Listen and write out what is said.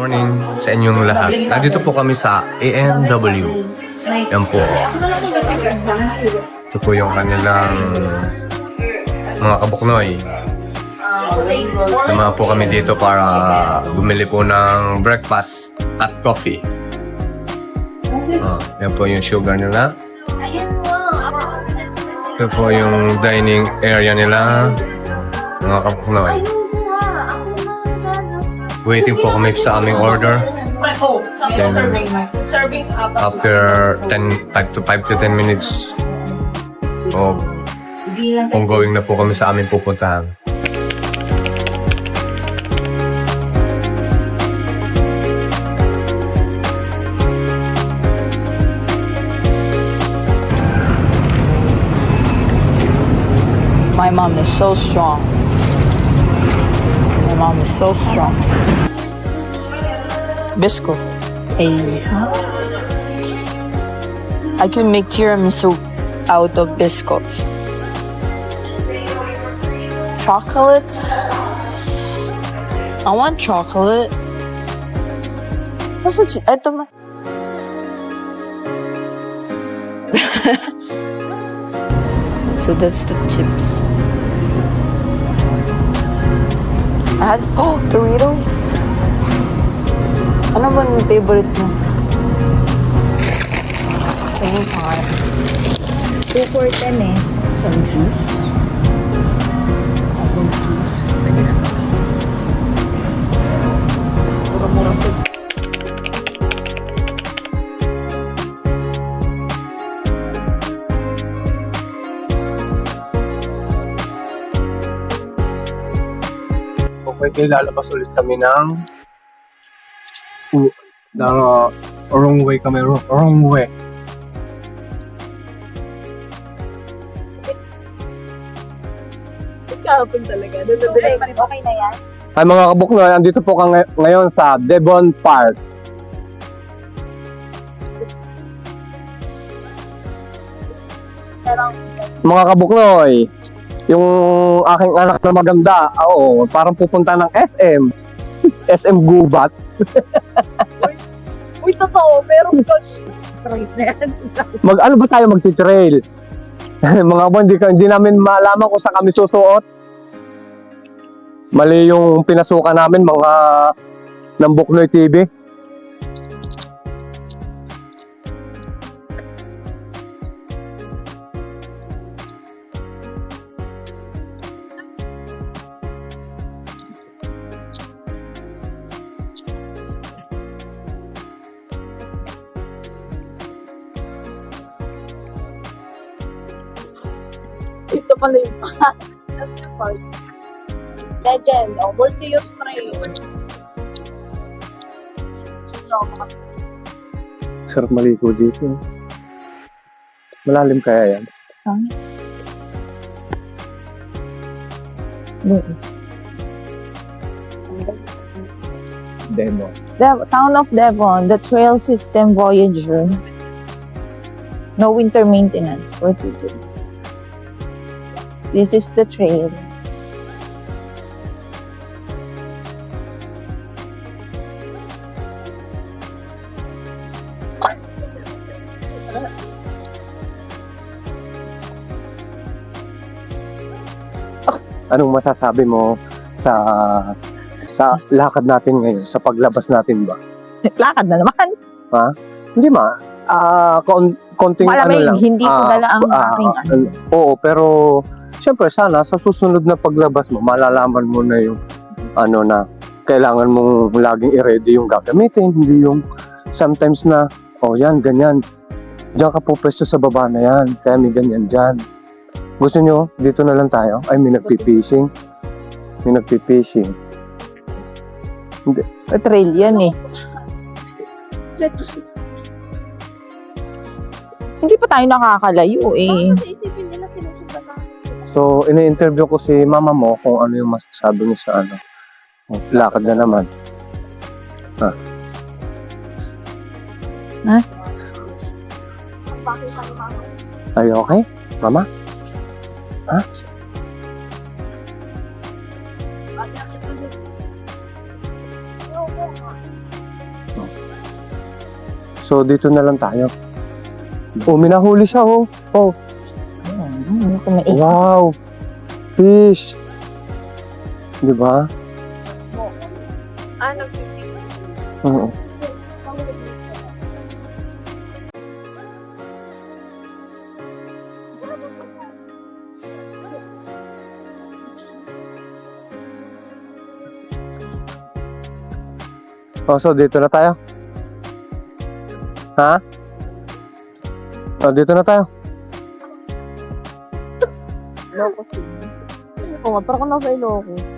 morning sa inyong lahat. Nandito po kami sa AMW. Yan po. Ito po yung kanilang mga kabuknoy. Sama po kami dito para bumili po ng breakfast at coffee. Yan po yung sugar nila. Ito po yung dining area nila. Mga kabuknoy. Waiting po kami sa aming order. Then, after 5 to 10 minutes of ongoing na po kami sa aming pupuntahan. My mom is so strong. My mom is so strong. Biscoff. Hey. I can make tiramisu out of Biscoff. Chocolates. I want chocolate. What's it? Ito ma. So that's the chips. I had, Doritos. Ano ba yung favorite mo? Spring pot. 2 for 10 eh. Some juice. Apple juice. Pwede na. Mura-mura po. Okay, lalabas ulit kami ng wrong way kami, wrong way. Kahapon talaga. Okay na yan? Ay mga kabuknoy, andito po ka ngayon sa Devon Park. Mga kabuknoy, yung aking anak na maganda, parang pupunta ng SM. SM Gubat. Uy, totoo. Pero right na yan. Ano ba tayo magti-trail? Mga bo, hindi namin malaman kung saan kami susuot. Mali yung pinasukan namin, mga ng Buknoy TV. Ito pala yung that's the part. Legend. Multi-use trail. Sarap maligo dito. Malalim kaya yan? Demo. Town of Devon, the trail system Voyager. No winter maintenance for 2 days. This is the trail. Anong masasabi mo sa lakad natin ngayon, sa paglabas natin ba? Lakad na naman. Hindi konting Malamig, ano lang. hindi ko dala ang aking Oo, pero siyempre sana sa susunod na paglabas mo, malalaman mo na yung na kailangan mong laging i-ready yung gagamitin, hindi yung sometimes na, yan, ganyan. Diyan ka po pwesto sa baba na yan, kaya may ganyan dyan. Gusto nyo, dito na lang tayo? Ay, may nagpipishing. Hindi. Trail yan eh. Hindi pa tayo nakakalayo eh. Isipin nila sinusundan na. So, ini-interview ko si mama mo kung ano yung masasabi niya sa lakad na naman. Are you okay, mama? So, dito na lang tayo. Oh, minahuli siya, oh. Oh, Ano ko may wow. Fish. Di ba? Oo. Oh, so dito na tayo. Ha? Oh, dito na tayo. Loko siya. Oo nga, parang nasa Ilocos.